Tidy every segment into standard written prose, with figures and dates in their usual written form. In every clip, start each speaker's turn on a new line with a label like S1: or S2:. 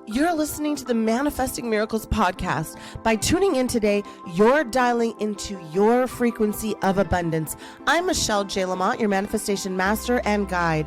S1: You're listening to the Manifesting Miracles podcast. By tuning in today, you're dialing into your frequency of abundance. I'm Michelle J. Lamont, your manifestation master and guide.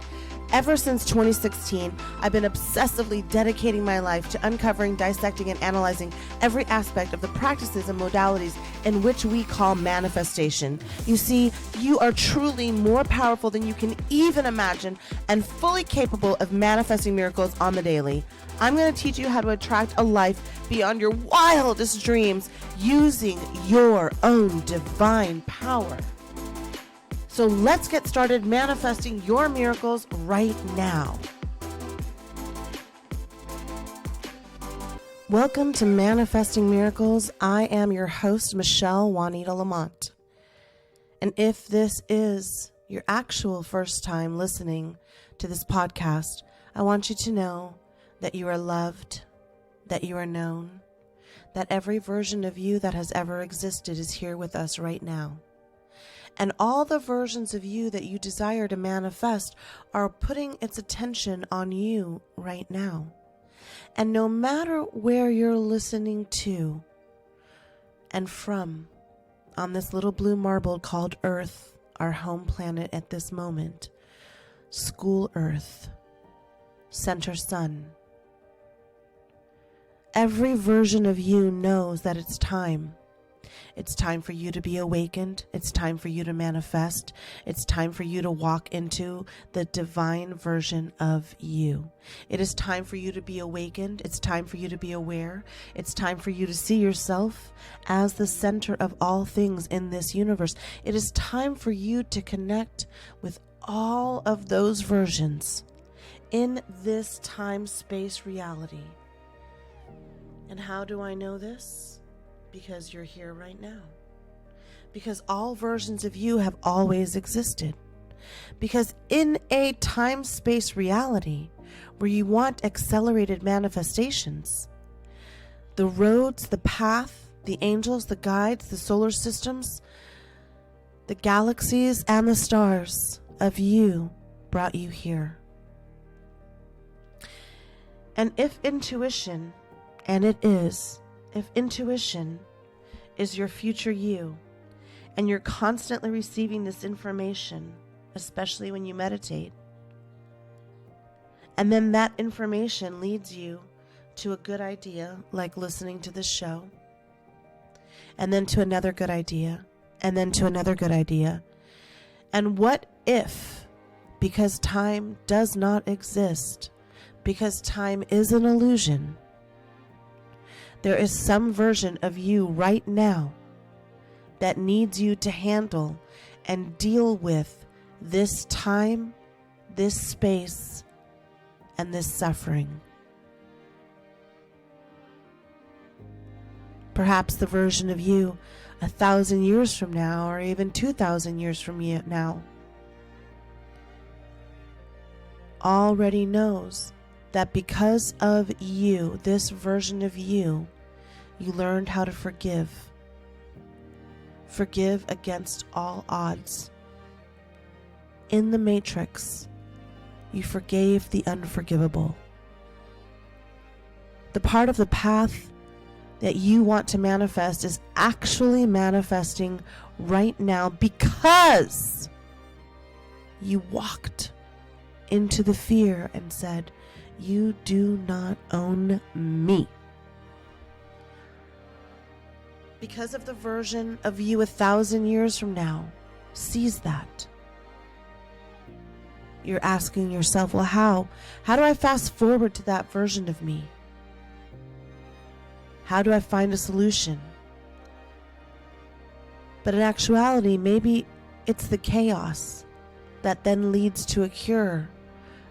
S1: Ever since 2016, I've been obsessively dedicating my life to uncovering, dissecting, and analyzing every aspect of the practices and modalities in which we call manifestation. You see, you are truly more powerful than you can even imagine and fully capable of manifesting miracles on the daily. I'm going to teach you how to attract a life beyond your wildest dreams using your own divine power. So let's get started manifesting your miracles right now. Welcome to Manifesting Miracles. I am your host, Michelle Juanita Lamont. And if this is your actual first time listening to this podcast, I want you to know that you are loved, that you are known, that every version of you that has ever existed is here with us right now. And all the versions of you that you desire to manifest are putting its attention on you right now. And no matter where you're listening to and from on this little blue marble called Earth, our home planet at this moment, school Earth, center sun, every version of you knows that it's time. It's time for you to be awakened. It's time for you to manifest. It's time for you to walk into the divine version of you. It is time for you to be awakened. It's time for you to be aware. It's time for you to see yourself as the center of all things in this universe. It is time for you to connect with all of those versions in this time-space reality. And how do I know this? Because you're here right now. Because all versions of you have always existed. Because in a time-space reality where you want accelerated manifestations, the roads, the path, the angels, the guides, the solar systems, the galaxies, and the stars of you brought you here. And if intuition, and it is, if intuition is your future you, and you're constantly receiving this information, especially when you meditate, and then that information leads you to a good idea, like listening to this show, and then to another good idea, and then to another good idea. And what if, because time does not exist, because time is an illusion, there is some version of you right now that needs you to handle and deal with this time, this space, and this suffering. Perhaps the version of you 1,000 years from now, or even 2,000 years from now, already knows that because of you, this version of you, you learned how to forgive. Forgive against all odds. In the Matrix, you forgave the unforgivable. The part of the path that you want to manifest is actually manifesting right now because you walked into the fear and said, "You do not own me." Because of the version of you 1,000 years from now sees that. You're asking yourself, well, how? How do I fast forward to that version of me? How do I find a solution? But in actuality, maybe it's the chaos that then leads to a cure,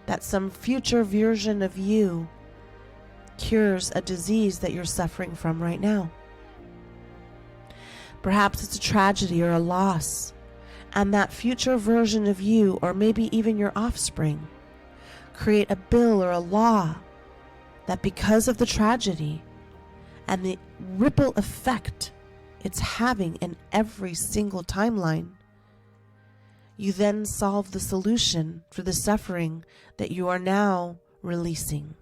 S1: that some future version of you cures a disease that you're suffering from right now. Perhaps it's a tragedy or a loss, and that future version of you, or maybe even your offspring, create a bill or a law that because of the tragedy and the ripple effect it's having in every single timeline, you then solve the solution for the suffering that you are now releasing.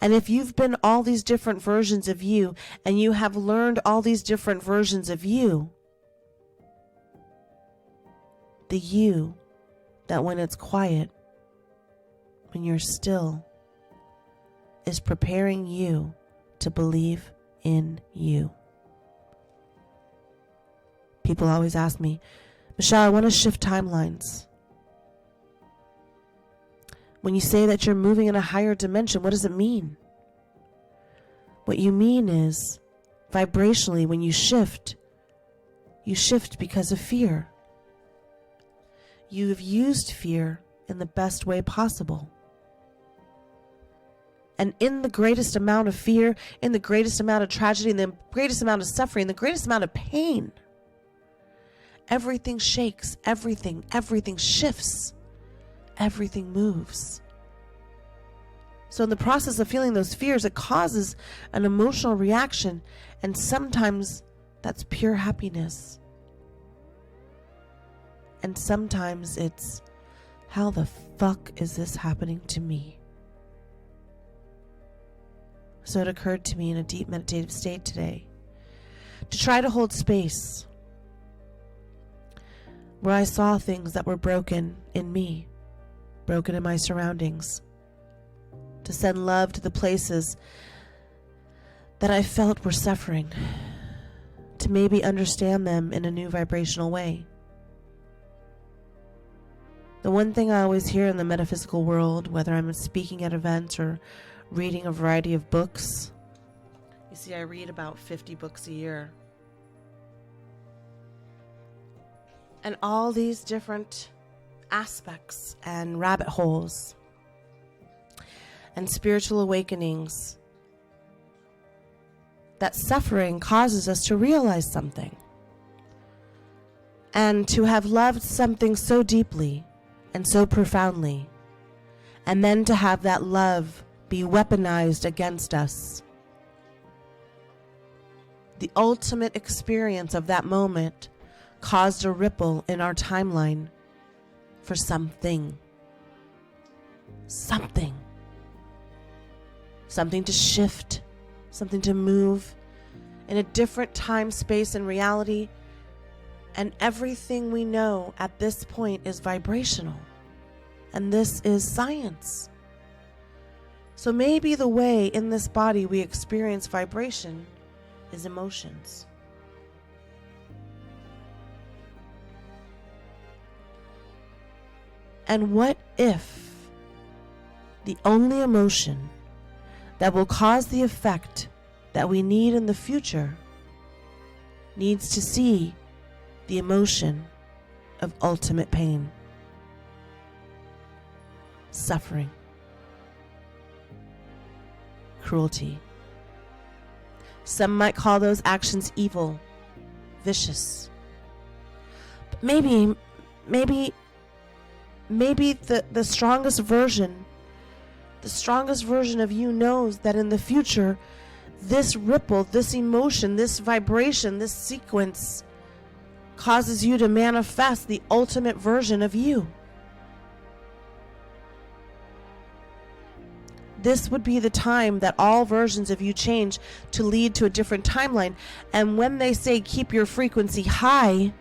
S1: And if you've been all these different versions of you, and you have learned all these different versions of you, the you that when it's quiet, when you're still, is preparing you to believe in you. People always ask me, Michelle, I want to shift timelines. When you say that you're moving in a higher dimension, what does it mean? What you mean is, vibrationally, when you shift because of fear. You've used fear in the best way possible. And in the greatest amount of fear, in the greatest amount of tragedy, in the greatest amount of suffering, the greatest amount of pain, everything shakes, everything shifts, everything moves. So in the process of feeling those fears, it causes an emotional reaction, and sometimes that's pure happiness. And sometimes it's, how the fuck is this happening to me? So it occurred to me in a deep meditative state today to try to hold space where I saw things that were broken in me, broken in my surroundings, to send love to the places that I felt were suffering, to maybe understand them in a new vibrational way. The one thing I always hear in the metaphysical world, whether I'm speaking at events or reading a variety of books, you see, I read about 50 books a year. And all these different aspects and rabbit holes and spiritual awakenings, that suffering causes us to realize something. And to have loved something so deeply and so profoundly, and then to have that love be weaponized against us. The ultimate experience of that moment caused a ripple in our timeline for something to shift, something to move in a different time, space, and reality. And everything we know at this point is vibrational. And this is science. So maybe the way in this body we experience vibration is emotions. And what if the only emotion that will cause the effect that we need in the future needs to see the emotion of ultimate pain, suffering, cruelty. Some might call those actions evil, vicious. But maybe the strongest version of you knows that in the future, this ripple, this emotion, this vibration, this sequence causes you to manifest the ultimate version of you. This would be the time that all versions of you change to lead to a different timeline. And when they say keep your frequency high,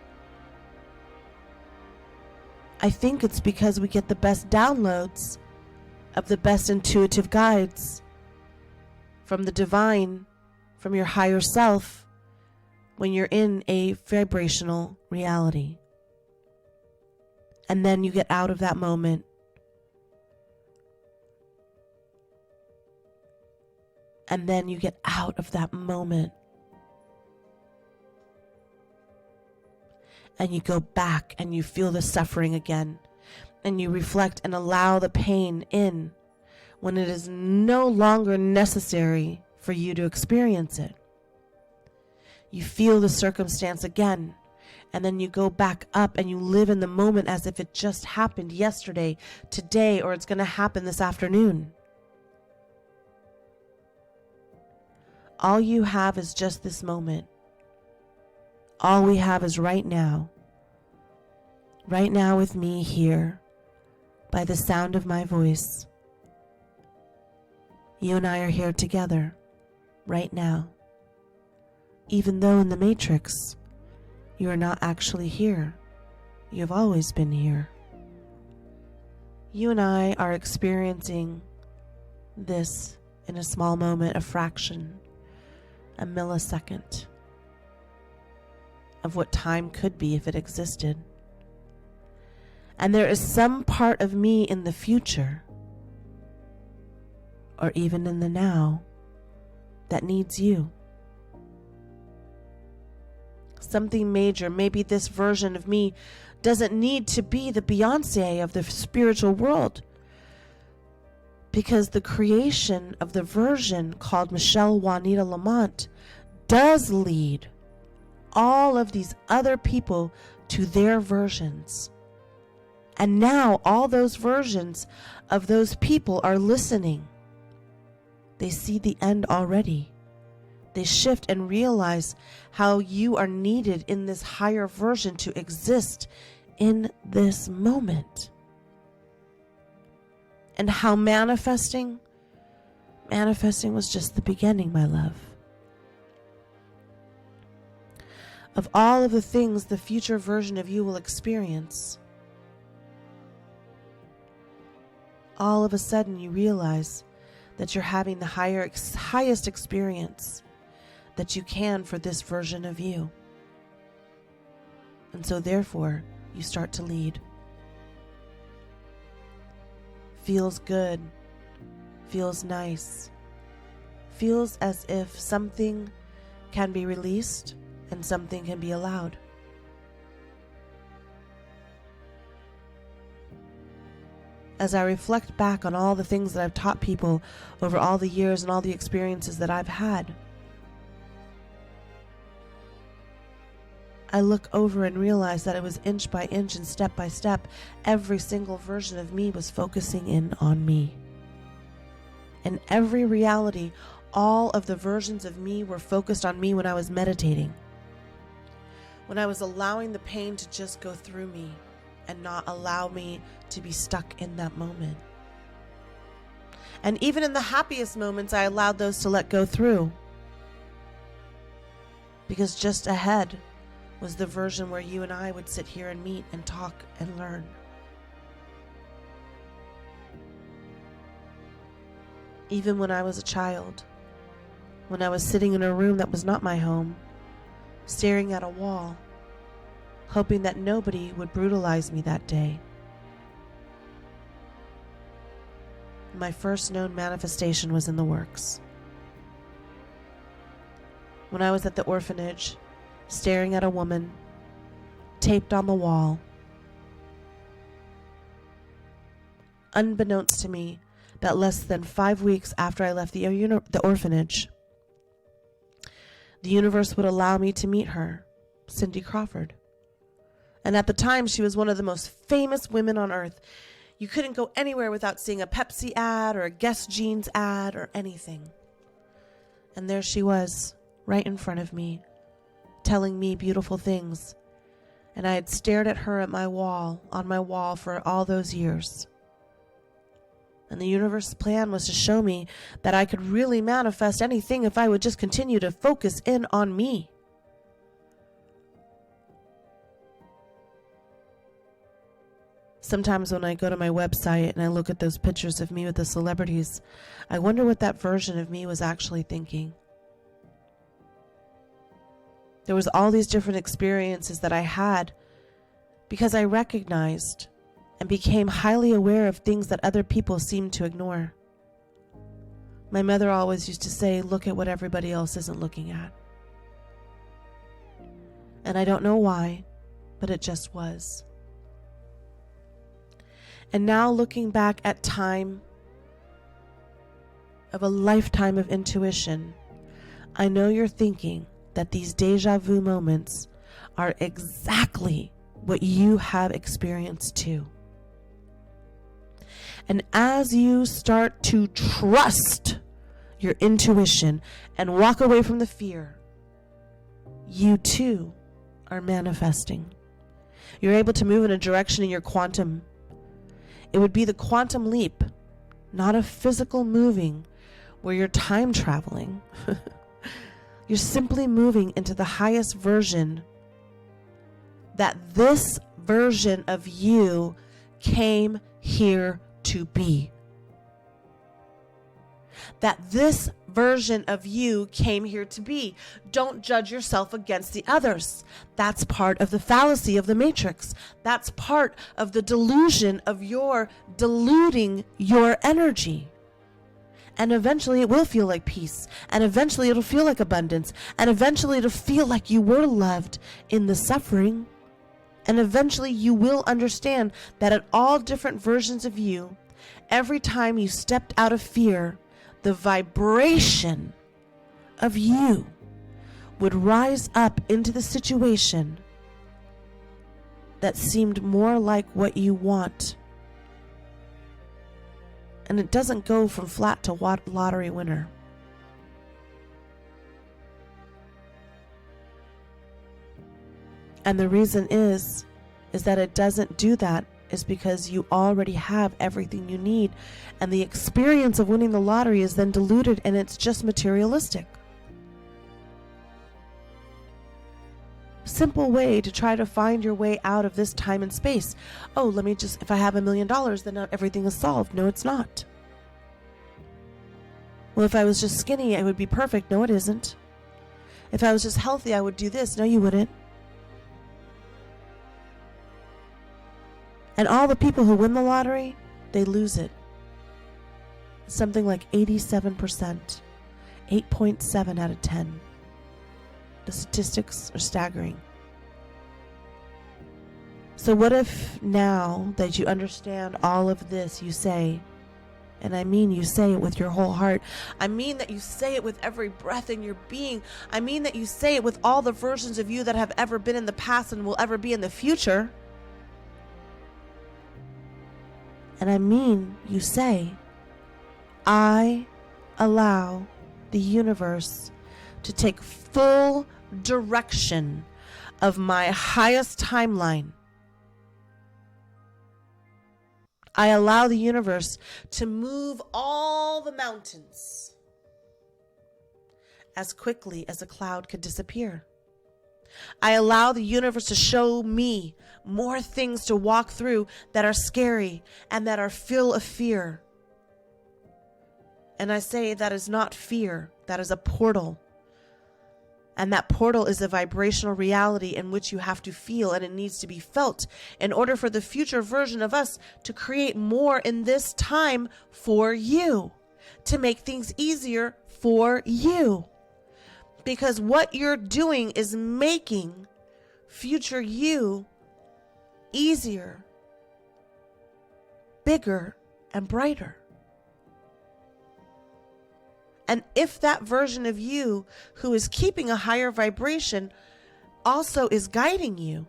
S1: I think it's because we get the best downloads of the best intuitive guides from the divine, from your higher self, when you're in a vibrational reality. And then you get out of that moment. And then you get out of that moment. And you go back and you feel the suffering again. And you reflect and allow the pain in when it is no longer necessary for you to experience it. You feel the circumstance again. And then you go back up and you live in the moment as if it just happened yesterday, today, or it's going to happen this afternoon. All you have is just this moment. All we have is right now. Right now with me here, by the sound of my voice. You and I are here together, right now. Even though in the Matrix, you are not actually here. You have always been here. You and I are experiencing this in a small moment, a fraction, a millisecond of what time could be if it existed. And there is some part of me in the future, or even in the now, that needs you. Something major, maybe this version of me doesn't need to be the Beyonce of the spiritual world, because the creation of the version called Michelle Juanita Lamont does lead all of these other people to their versions. And now all those versions of those people are listening. They see the end already. They shift and realize how you are needed in this higher version to exist in this moment. And how manifesting was just the beginning, my love. Of all of the things the future version of you will experience, all of a sudden you realize that you're having the highest experience that you can for this version of you. And so therefore, you start to lead. Feels good. Feels nice. Feels as if something can be released and something can be allowed. As I reflect back on all the things that I've taught people over all the years and all the experiences that I've had, I look over and realize that it was inch by inch and step by step. Every single version of me was focusing in on me. In every reality, all of the versions of me were focused on me when I was meditating. When I was allowing the pain to just go through me and not allow me to be stuck in that moment. And even in the happiest moments, I allowed those to let go through. Because just ahead was the version where you and I would sit here and meet and talk and learn. Even when I was a child, when I was sitting in a room that was not my home, staring at a wall, hoping that nobody would brutalize me that day. My first known manifestation was in the works. When I was at the orphanage, staring at a woman, taped on the wall. Unbeknownst to me, that less than 5 weeks after I left the orphanage, the universe would allow me to meet her, Cindy Crawford. And at the time, she was one of the most famous women on earth. You couldn't go anywhere without seeing a Pepsi ad or a Guess Jeans ad or anything. And there she was, right in front of me, telling me beautiful things. And I had stared at her on my wall for all those years. And the universe's plan was to show me that I could really manifest anything if I would just continue to focus in on me. Sometimes when I go to my website and I look at those pictures of me with the celebrities, I wonder what that version of me was actually thinking. There was all these different experiences that I had because I recognized and became highly aware of things that other people seemed to ignore. My mother always used to say, look at what everybody else isn't looking at. And I don't know why, but it just was. And now looking back at time of a lifetime of intuition, I know you're thinking that these deja vu moments are exactly what you have experienced too. And as you start to trust your intuition and walk away from the fear, you too are manifesting. You're able to move in a direction in your quantum. It would be the quantum leap, not a physical moving, where you're time traveling. You're simply moving into the highest version that this version of you came here to be. That this version of you came here to be. Don't judge yourself against the others. That's part of the fallacy of the matrix. That's part of the delusion of your diluting your energy. And eventually it will feel like peace. And eventually it'll feel like abundance. And eventually it'll feel like you were loved in the suffering. And eventually you will understand that at all different versions of you, every time you stepped out of fear, the vibration of you would rise up into the situation that seemed more like what you want. And it doesn't go from flat to lottery winner. And the reason is that it doesn't do that is because you already have everything you need. And the experience of winning the lottery is then diluted and it's just materialistic. Simple way to try to find your way out of this time and space. Oh, if I have $1 million, then everything is solved. No, it's not. Well, if I was just skinny, it would be perfect. No, it isn't. If I was just healthy, I would do this. No, you wouldn't. And all the people who win the lottery, they lose it. Something like 87%, 8.7 out of 10. The statistics are staggering. So what if now that you understand all of this, you say, and I mean you say it with your whole heart. I mean that you say it with every breath in your being. I mean that you say it with all the versions of you that have ever been in the past and will ever be in the future. And I mean, you say, I allow the universe to take full direction of my highest timeline. I allow the universe to move all the mountains as quickly as a cloud could disappear. I allow the universe to show me more things to walk through that are scary and that are full of fear. And I say that is not fear, that is a portal. And that portal is a vibrational reality in which you have to feel, and it needs to be felt in order for the future version of us to create more in this time for you, to make things easier for you. Because what you're doing is making future you easier, bigger, and brighter. And if that version of you who is keeping a higher vibration also is guiding you,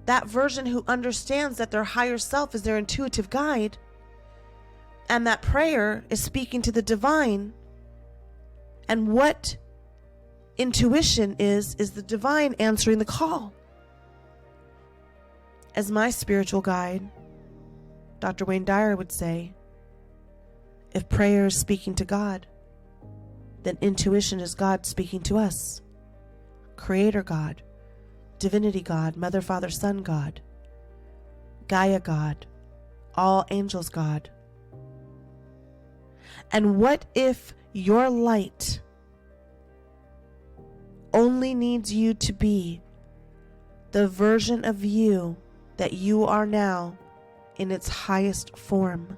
S1: that version who understands that their higher self is their intuitive guide, and that prayer is speaking to the divine, and what intuition is the divine answering the call. As my spiritual guide, Dr. Wayne Dyer, would say, if prayer is speaking to God, then intuition is God speaking to us. Creator God, Divinity God, Mother, Father, Son God, Gaia God, all angels God. And what if your light only needs you to be the version of you that you are now in its highest form?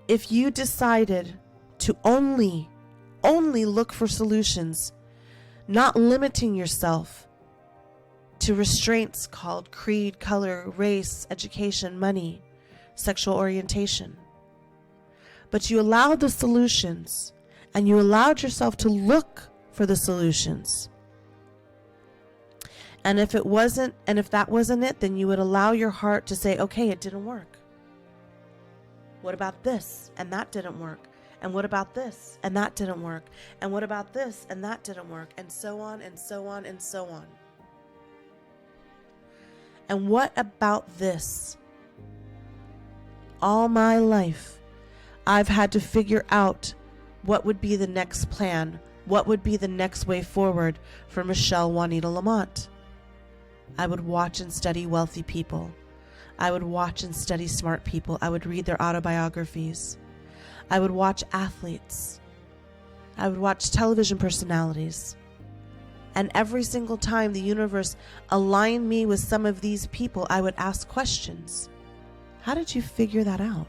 S1: If you decided to only look for solutions, not limiting yourself to restraints called creed, color, race, education, money, sexual orientation, but you allowed the solutions and you allowed yourself to look for the solutions. And if that wasn't it, then you would allow your heart to say, okay, it didn't work. What about this? And that didn't work. And what about this? And that didn't work. And what about this? And that didn't work. And so on and so on and so on. And what about this? all my life, I've had to figure out what would be the next plan, what would be the next way forward for Michelle Juanita Lamont. I would watch and study wealthy people. I would watch and study smart people. I would read their autobiographies. I would watch athletes. I would watch television personalities. And every single time the universe aligned me with some of these people, I would ask questions. How did you figure that out?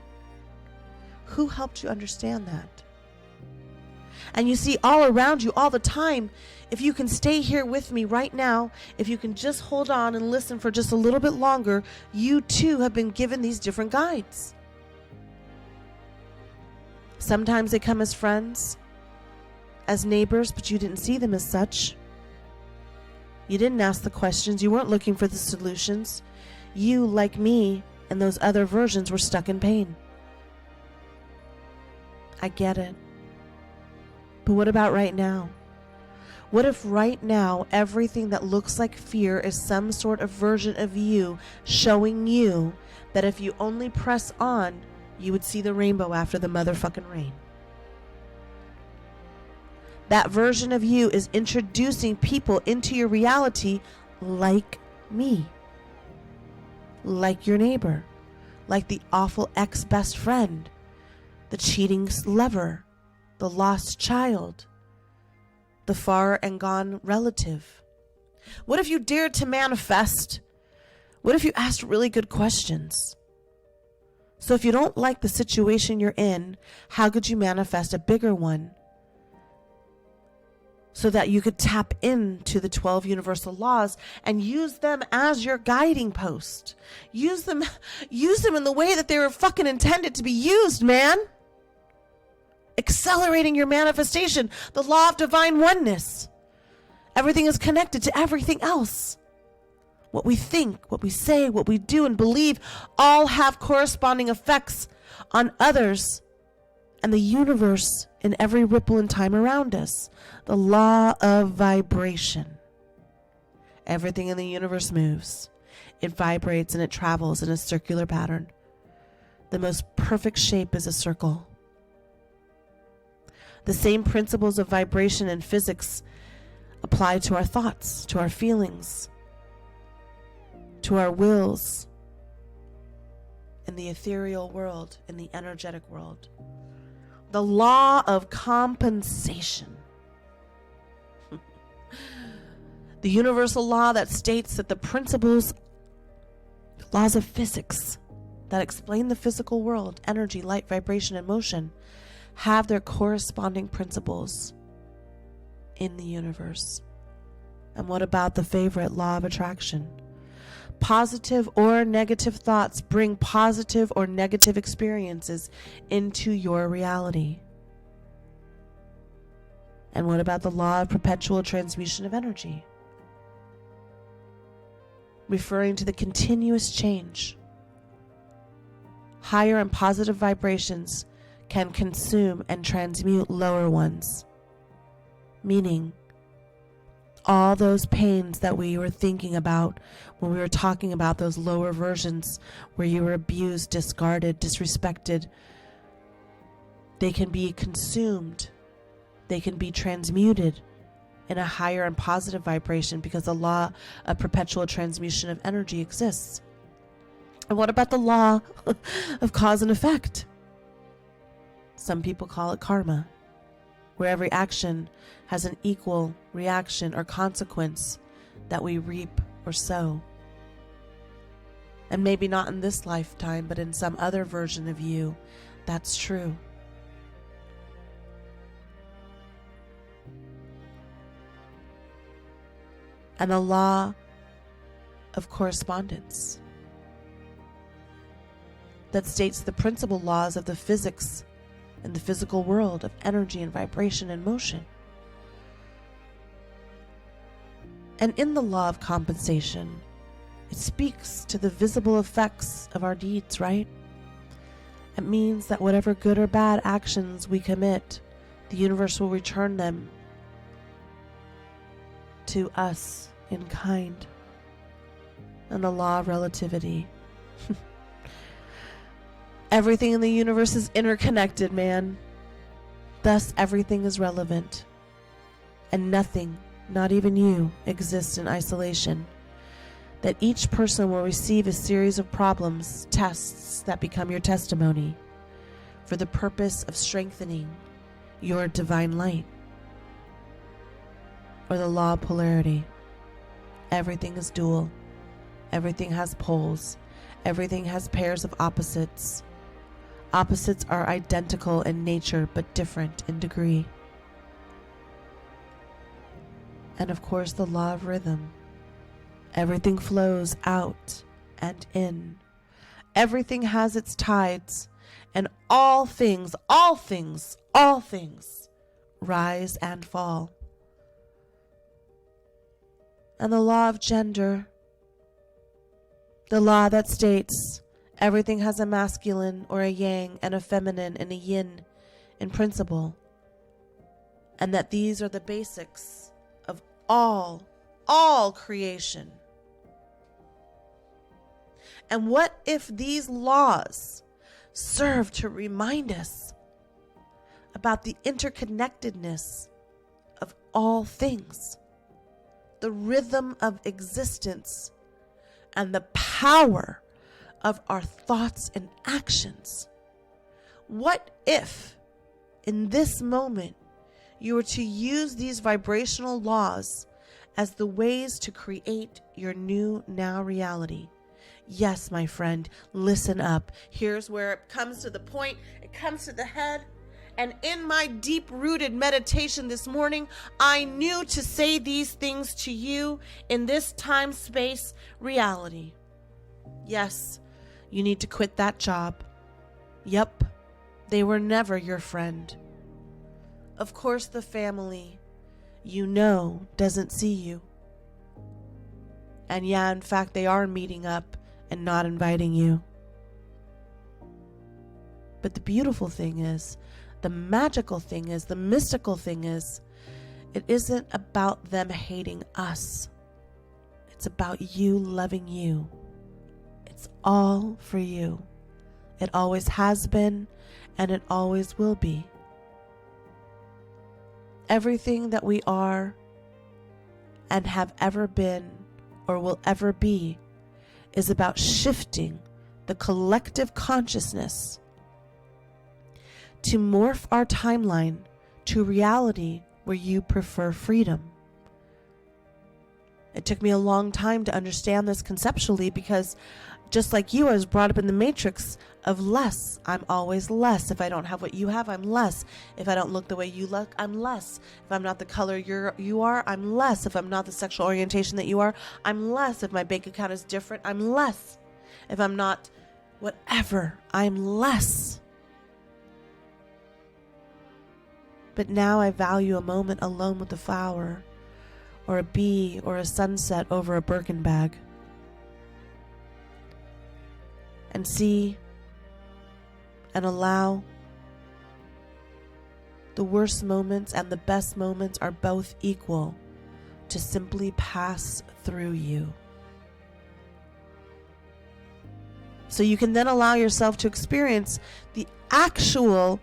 S1: Who helped you understand that? And you see all around you all the time, if you can stay here with me right now, if you can just hold on and listen for just a little bit longer, you too have been given these different guides. Sometimes they come as friends, as neighbors, but you didn't see them as such. You didn't ask the questions. You weren't looking for the solutions. You, like me, and those other versions were stuck in pain. I get it. But what about right now? What if right now everything that looks like fear is some sort of version of you showing you that if you only press on, you would see the rainbow after the motherfucking rain? That version of you is introducing people into your reality like me, like your neighbor, like the awful ex-best friend, the cheating lover, the lost child, the far and gone relative. What if you dared to manifest? What if you asked really good questions? So if you don't like the situation you're in, how could you manifest a bigger one? So that you could tap into the 12 universal laws and use them as your guiding post. Use them in the way that they were fucking intended to be used, man. Accelerating your manifestation, the law of divine oneness. Everything is connected to everything else. What we think, what we say, what we do and believe all have corresponding effects on others and the universe in every ripple in time around us. The law of vibration. Everything in the universe moves. It vibrates and it travels in a circular pattern. The most perfect shape is a circle. The same principles of vibration and physics apply to our thoughts, to our feelings, to our wills, in the ethereal world, in the energetic world. The law of compensation. The universal law that states that the principles, laws of physics that explain the physical world, energy, light, vibration, and motion, have their corresponding principles in the universe. And what about the favorite law of attraction? Positive or negative thoughts bring positive or negative experiences into your reality. And what about the law of perpetual transmutation of energy? Referring to the continuous change. Higher and positive vibrations can consume and transmute lower ones. Meaning, all those pains that we were thinking about when we were talking about those lower versions where you were abused, discarded, disrespected, they can be consumed. They can be transmuted in a higher and positive vibration because the law of perpetual transmutation of energy exists. And what about the law of cause and effect? Some people call it karma, where every action has an equal reaction or consequence that we reap or sow. And maybe not in this lifetime, but in some other version of you, that's true. And the law of correspondence that states the principal laws of the physics in the physical world of energy and vibration and motion. And in the law of compensation, it speaks to the visible effects of our deeds, right? It means that whatever good or bad actions we commit, the universe will return them to us in kind. And the law of relativity. Everything in the universe is interconnected, man. Thus, everything is relevant. And nothing, not even you, exists in isolation. That each person will receive a series of problems, tests that become your testimony for the purpose of strengthening your divine light, or the law of polarity. Everything is dual. Everything has poles. Everything has pairs of opposites. Opposites are identical in nature but different in degree. And of course, the law of rhythm. Everything flows out and in. Everything has its tides, and all things rise and fall. And the law of gender, the law that states everything has a masculine or a yang and a feminine and a yin in principle, and that these are the basics of all creation. And what if these laws serve to remind us about the interconnectedness of all things, the rhythm of existence, and the power of our thoughts and actions? What if, in this moment, you were to use these vibrational laws as the ways to create your new now reality? Yes, my friend, listen up. Here's where it comes to the point. It comes to the head. And in my deep-rooted meditation this morning, I knew to say these things to you in this time-space reality. Yes, you need to quit that job. Yep, they were never your friend. Of course, the family you know doesn't see you. And yeah, in fact, they are meeting up and not inviting you. But the beautiful thing is, the magical thing is, the mystical thing is, it isn't about them hating us. It's about you loving you. It's all for you. It always has been, and it always will be. Everything that we are and have ever been or will ever be is about shifting the collective consciousness to morph our timeline to reality where you prefer freedom. It took me a long time to understand this conceptually because just like you, I was brought up in the matrix of less. I'm always less. If I don't have what you have, I'm less. If I don't look the way you look, I'm less. If I'm not the color you are, I'm less. If I'm not the sexual orientation that you are, I'm less. If my bank account is different, I'm less. If I'm not whatever, I'm less. But now I value a moment alone with a flower, or a bee, or a sunset over a Birkin bag. And see and allow the worst moments and the best moments are both equal to simply pass through you. So you can then allow yourself to experience the actual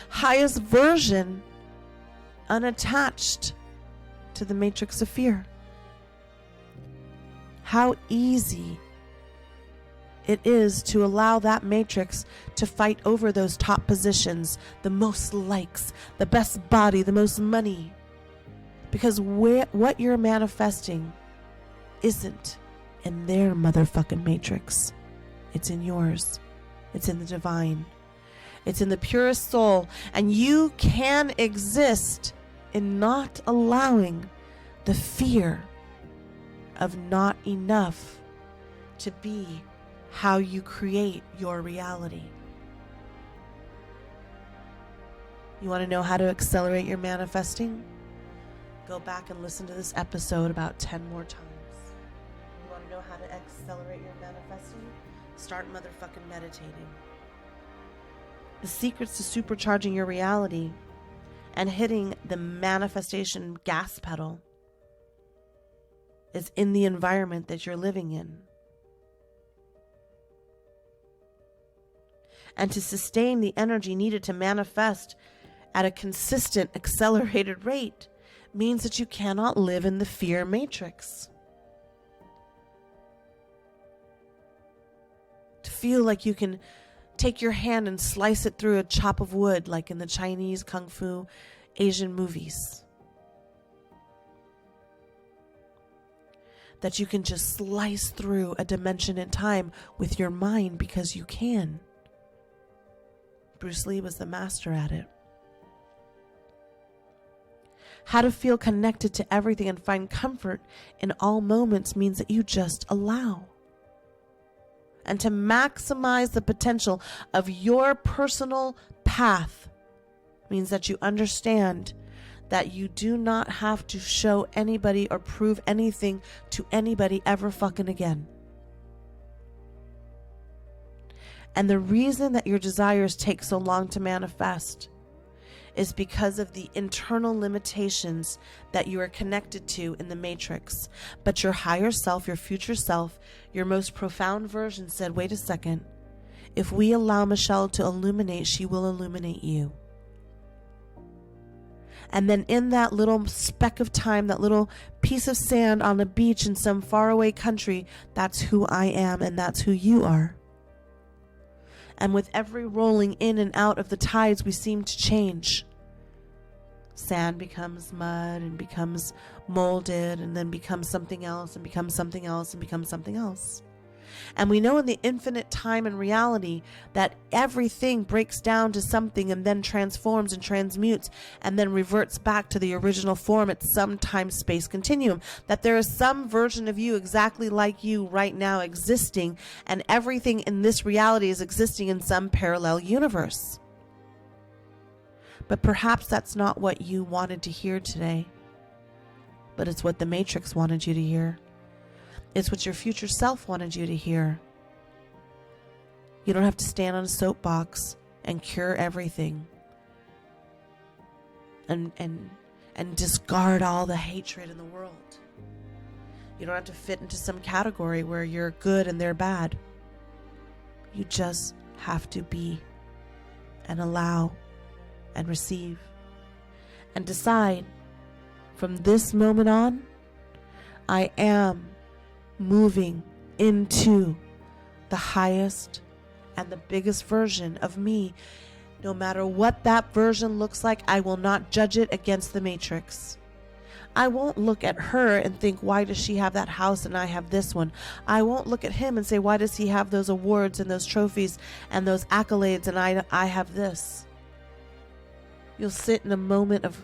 S1: highest version unattached to the matrix of fear. How easy it is to allow that matrix to fight over those top positions, the most likes, the best body, the most money. Because what you're manifesting isn't in their motherfucking matrix. It's in yours. It's in the divine. It's in the purest soul. And you can exist in not allowing the fear of not enough to be how you create your reality. You want to know how to accelerate your manifesting? Go back and listen to this episode about 10 more times. You want to know how to accelerate your manifesting? Start motherfucking meditating. The secrets to supercharging your reality and hitting the manifestation gas pedal is in the environment that you're living in. And to sustain the energy needed to manifest at a consistent, accelerated rate means that you cannot live in the fear matrix. To feel like you can take your hand and slice it through a chop of wood, like in the Chinese Kung Fu Asian movies. That you can just slice through a dimension in time with your mind because you can. Bruce Lee was the master at it. How to feel connected to everything and find comfort in all moments means that you just allow. And to maximize the potential of your personal path means that you understand that you do not have to show anybody or prove anything to anybody ever fucking again. And the reason that your desires take so long to manifest is because of the internal limitations that you are connected to in the matrix. But your higher self, your future self, your most profound version said, wait a second. If we allow Michelle to illuminate, she will illuminate you. And then in that little speck of time, that little piece of sand on a beach in some faraway country, that's who I am and that's who you are. And with every rolling in and out of the tides, we seem to change. Sand becomes mud and becomes molded and then becomes something else and becomes something else and becomes something else. And we know in the infinite time and reality that everything breaks down to something and then transforms and transmutes and then reverts back to the original form at some time-space continuum. That there is some version of you exactly like you right now existing, and everything in this reality is existing in some parallel universe. But perhaps that's not what you wanted to hear today. But it's what the Matrix wanted you to hear. It's what your future self wanted you to hear. You don't have to stand on a soapbox and cure everything. And discard all the hatred in the world. You don't have to fit into some category where you're good and they're bad. You just have to be and allow and receive and decide from this moment on, I am moving into the highest and the biggest version of me. No matter what that version looks like, I will not judge it against the Matrix. I won't look at her and think, why does she have that house and I have this one? I won't look at him and say, why does he have those awards and those trophies and those accolades and I have this? You'll sit in a moment of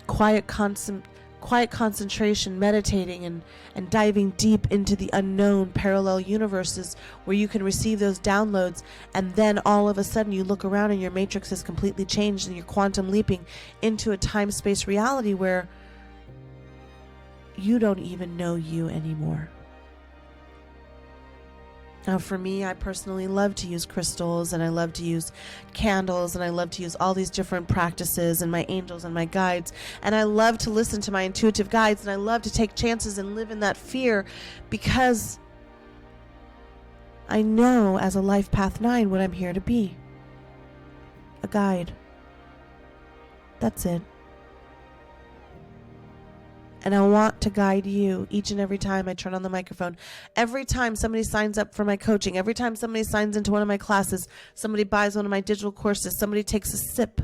S1: quiet concentration, meditating and diving deep into the unknown parallel universes where you can receive those downloads, and then all of a sudden you look around and your matrix has completely changed and you're quantum leaping into a time-space reality where you don't even know you anymore. Now for me, I personally love to use crystals, and I love to use candles, and I love to use all these different practices and my angels and my guides, and I love to listen to my intuitive guides, and I love to take chances and live in that fear because I know as a Life Path 9 what I'm here to be. A guide. That's it. And I want to guide you each and every time I turn on the microphone. Every time somebody signs up for my coaching, every time somebody signs into one of my classes, somebody buys one of my digital courses, somebody takes a sip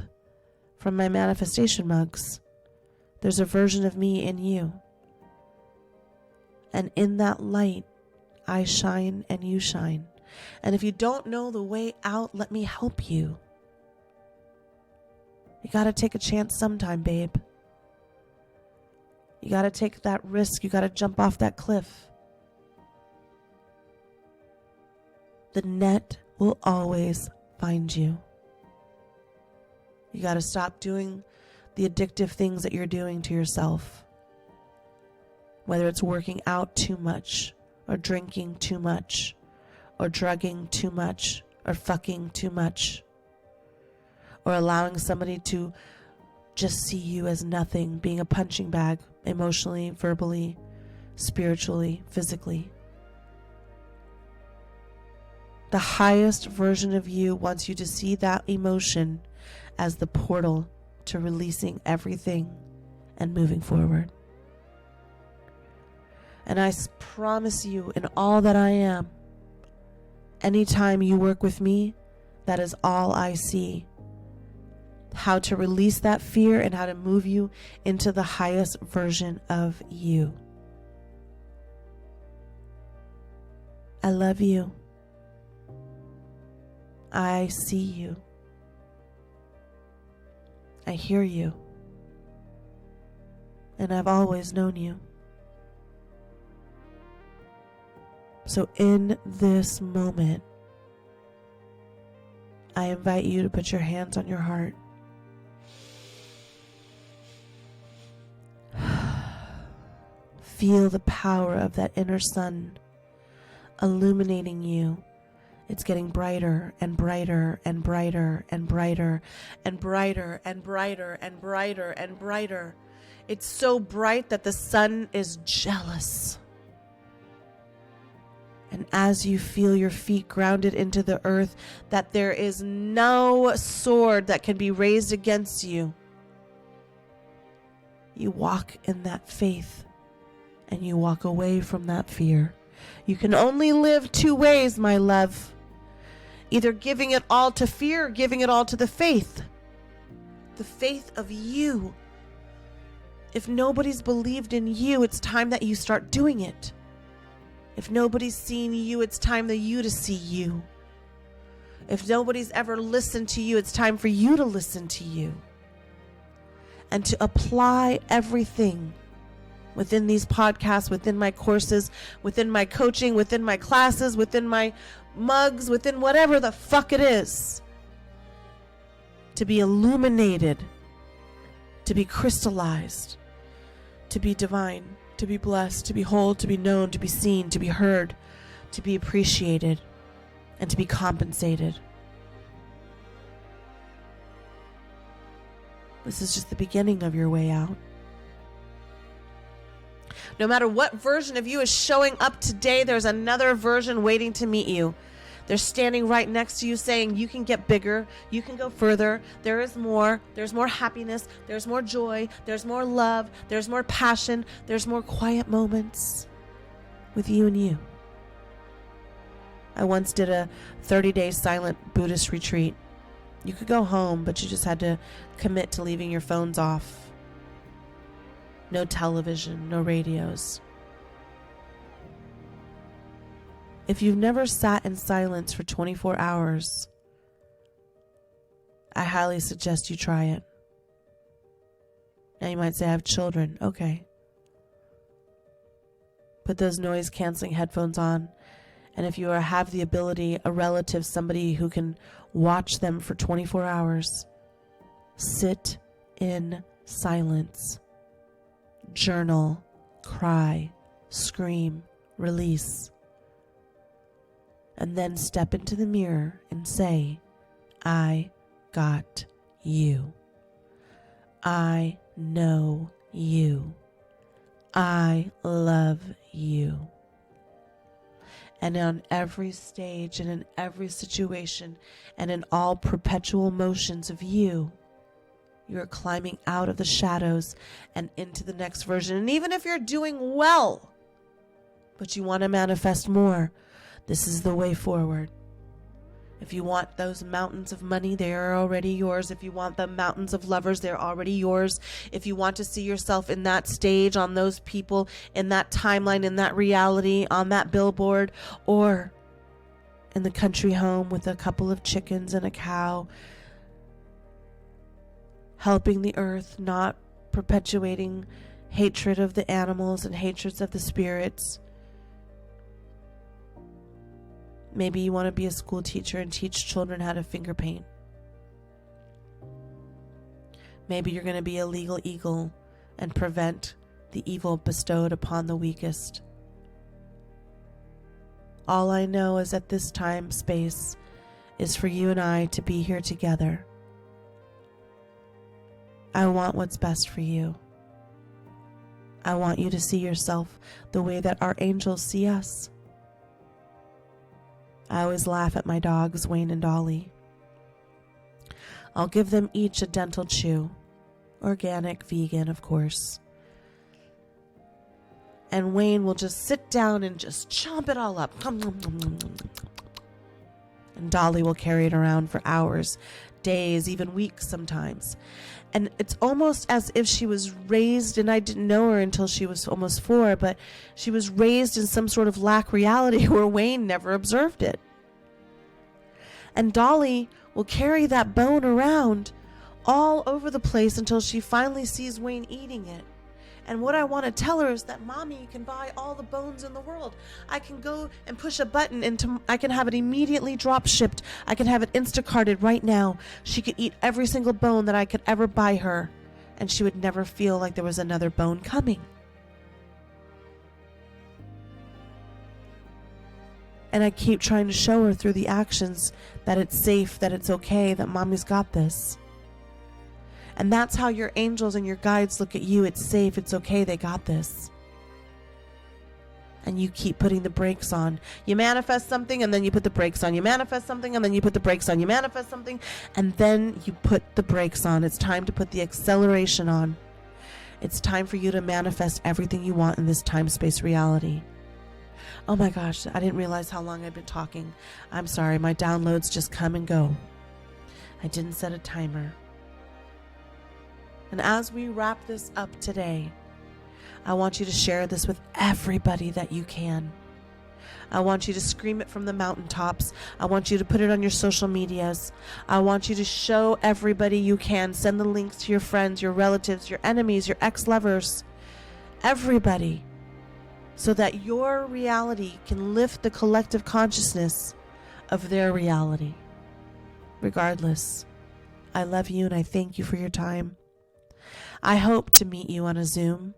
S1: from my manifestation mugs, there's a version of me in you. And in that light, I shine and you shine. And if you don't know the way out, let me help you. You gotta take a chance sometime, babe. You got to take that risk. You got to jump off that cliff. The net will always find you. You got to stop doing the addictive things that you're doing to yourself. Whether it's working out too much, or drinking too much, or drugging too much, or fucking too much, or allowing somebody to just see you as nothing, being a punching bag, emotionally, verbally, spiritually, physically. The highest version of you wants you to see that emotion as the portal to releasing everything and moving forward. And I promise you, in all that I am, anytime you work with me, that is all I see. How to release that fear and how to move you into the highest version of you. I love you. I see you. I hear you. And I've always known you. So in this moment, I invite you to put your hands on your heart. Feel the power of that inner sun illuminating you. It's getting brighter and brighter and brighter and brighter and brighter and brighter and brighter and brighter. It's so bright that the sun is jealous. And as you feel your feet grounded into the earth, that there is no sword that can be raised against you, you walk in that faith and you walk away from that fear. You can only live two ways, my love. Either giving it all to fear or giving it all to the faith. The faith of you. If nobody's believed in you, it's time that you start doing it. If nobody's seen you, it's time for you to see you. If nobody's ever listened to you, it's time for you to listen to you. And to apply everything within these podcasts, within my courses, within my coaching, within my classes, within my mugs, within whatever the fuck it is. To be illuminated, to be crystallized, to be divine, to be blessed, to be whole, to be known, to be seen, to be heard, to be appreciated, and to be compensated. This is just the beginning of your way out. No matter what version of you is showing up today, there's another version waiting to meet you. They're standing right next to you saying, you can get bigger, you can go further, there is more, there's more happiness, there's more joy, there's more love, there's more passion, there's more quiet moments with you and you. I once did a 30-day silent Buddhist retreat. You could go home, but you just had to commit to leaving your phones off. No television, no radios. If you've never sat in silence for 24 hours, I highly suggest you try it. Now you might say, I have children. Okay. Put those noise-canceling headphones on. And if you have the ability, a relative, somebody who can watch them for 24 hours, sit in silence. Journal, cry, scream, release. And then step into the mirror and say, I got you. I know you. I love you. And on every stage and in every situation and in all perpetual motions of you, you're climbing out of the shadows and into the next version. And even if you're doing well, but you want to manifest more, this is the way forward. If you want those mountains of money, they are already yours. If you want the mountains of lovers, they're already yours. If you want to see yourself in that stage, on those people, in that timeline, in that reality, on that billboard, or in the country home with a couple of chickens and a cow, helping the earth, not perpetuating hatred of the animals and hatreds of the spirits. Maybe you want to be a school teacher and teach children how to finger paint. Maybe you're going to be a legal eagle and prevent the evil bestowed upon the weakest. All I know is at this time, space, is for you and I to be here together. I want what's best for you. I want you to see yourself the way that our angels see us. I always laugh at my dogs, Wayne and Dolly. I'll give them each a dental chew. Organic, vegan, of course. And Wayne will just sit down and just chomp it all up. And Dolly will carry it around for hours, days, even weeks sometimes. And it's almost as if she was raised, and I didn't know her until she was almost 4, but she was raised in some sort of lack reality where Wayne never observed it. And Dolly will carry that bone around all over the place until she finally sees Wayne eating it. And what I want to tell her is that, Mommy, can buy all the bones in the world. I can go and push a button and I can have it immediately drop shipped. I can have it Instacarted right now. She could eat every single bone that I could ever buy her, and she would never feel like there was another bone coming. And I keep trying to show her through the actions that it's safe, that it's okay, that Mommy's got this. And that's how your angels and your guides look at you. It's safe, it's okay, they got this. And you keep putting the brakes on. You manifest something and then you put the brakes on. You manifest something and then you put the brakes on. You manifest something and then you put the brakes on. It's time to put the acceleration on. It's time for you to manifest everything you want in this time-space reality. Oh my gosh, I didn't realize how long I'd been talking. I'm sorry, my downloads just come and go. I didn't set a timer. And as we wrap this up today, I want you to share this with everybody that you can. I want you to scream it from the mountaintops. I want you to put it on your social medias. I want you to show everybody you can. Send the links to your friends, your relatives, your enemies, your ex-lovers, everybody, so that your reality can lift the collective consciousness of their reality. Regardless, I love you and I thank you for your time. I hope to meet you on a Zoom.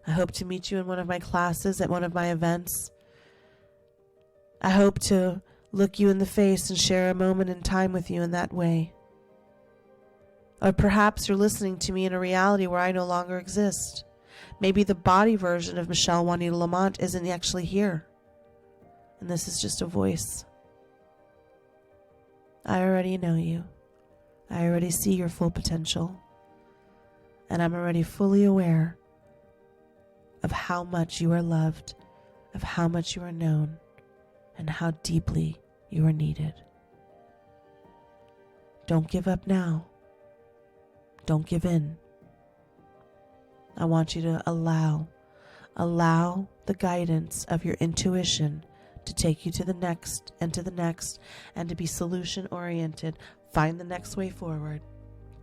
S1: I hope to meet you in one of my classes, at one of my events. I hope to look you in the face and share a moment in time with you in that way. Or perhaps you're listening to me in a reality where I no longer exist. Maybe the body version of Michelle Juanita Lamont isn't actually here. And this is just a voice. I already know you. I already see your full potential. And I'm already fully aware of how much you are loved, of how much you are known, and how deeply you are needed. Don't give up now. Don't give in. I want you to allow the guidance of your intuition to take you to the next and to the next, and to be solution oriented. Find the next way forward.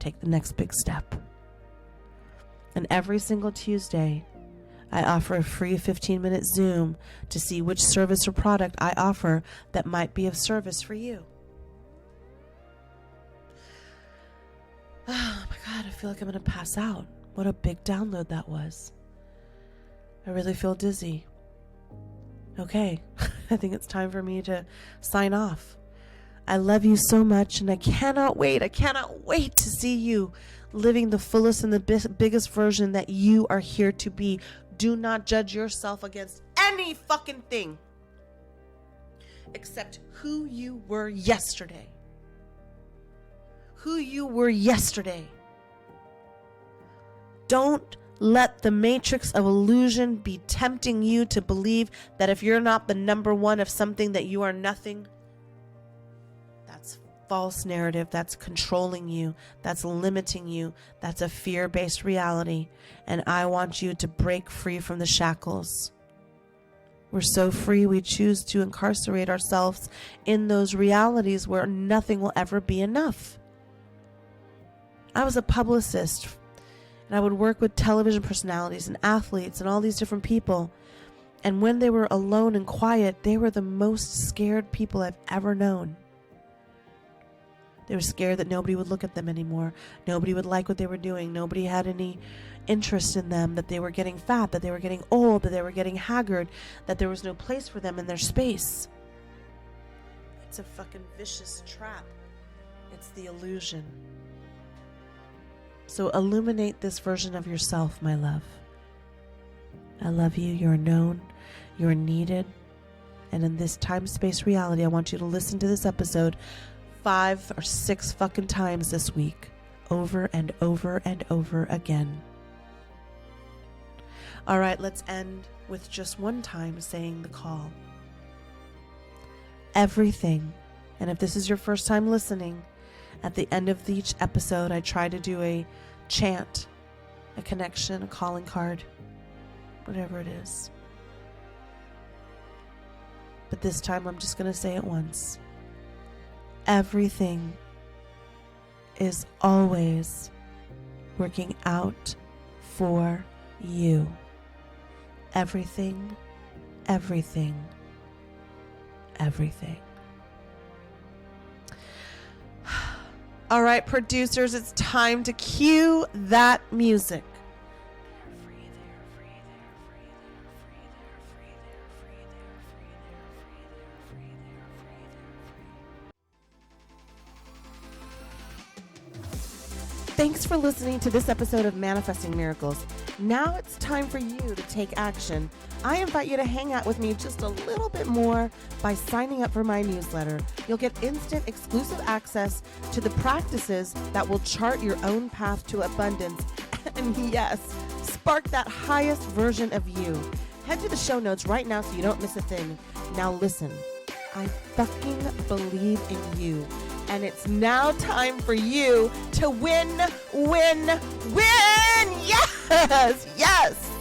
S1: Take the next big step. And every single Tuesday, I offer a free 15-minute Zoom to see which service or product I offer that might be of service for you. Oh my God, I feel like I'm going to pass out. What a big download that was. I really feel dizzy. Okay, I think it's time for me to sign off. I love you so much, and I cannot wait to see you living the fullest and the biggest version that you are here to be. Do not judge yourself against any fucking thing except who you were yesterday. Who you were yesterday. Don't let the matrix of illusion be tempting you to believe that if you're not the number one of something, that you are nothing. That's false narrative. That's controlling you. That's limiting you. That's a fear-based reality. And I want you to break free from the shackles. We're so free, we choose to incarcerate ourselves in those realities where nothing will ever be enough. I was a publicist, and I would work with television personalities and athletes and all these different people. And when they were alone and quiet, they were the most scared people I've ever known. They were scared that nobody would look at them anymore. Nobody would like what they were doing. Nobody had any interest in them, that they were getting fat, that they were getting old, that they were getting haggard, that there was no place for them in their space. It's a fucking vicious trap. It's the illusion. So illuminate this version of yourself, my love. I love you. You're known. You're needed. And in this time-space reality, I want you to listen to this episode 5 or 6 fucking times this week, over and over and over again. All right, let's end with just one time saying the call. Everything, and if this is your first time listening, at the end of each episode, I try to do a chant, a connection, a calling card, whatever it is. But this time I'm just going to say it once. Everything is always working out for you. Everything, everything, everything. All right, producers, it's time to cue that music. Thanks for listening to this episode of Manifesting Miracles. Now it's time for you to take action. I invite you to hang out with me just a little bit more by signing up for my newsletter. You'll get instant exclusive access to the practices that will chart your own path to abundance. And yes, spark that highest version of you. Head to the show notes right now so you don't miss a thing. Now listen, I fucking believe in you. And it's now time for you to win, win, win! Yes! Yes!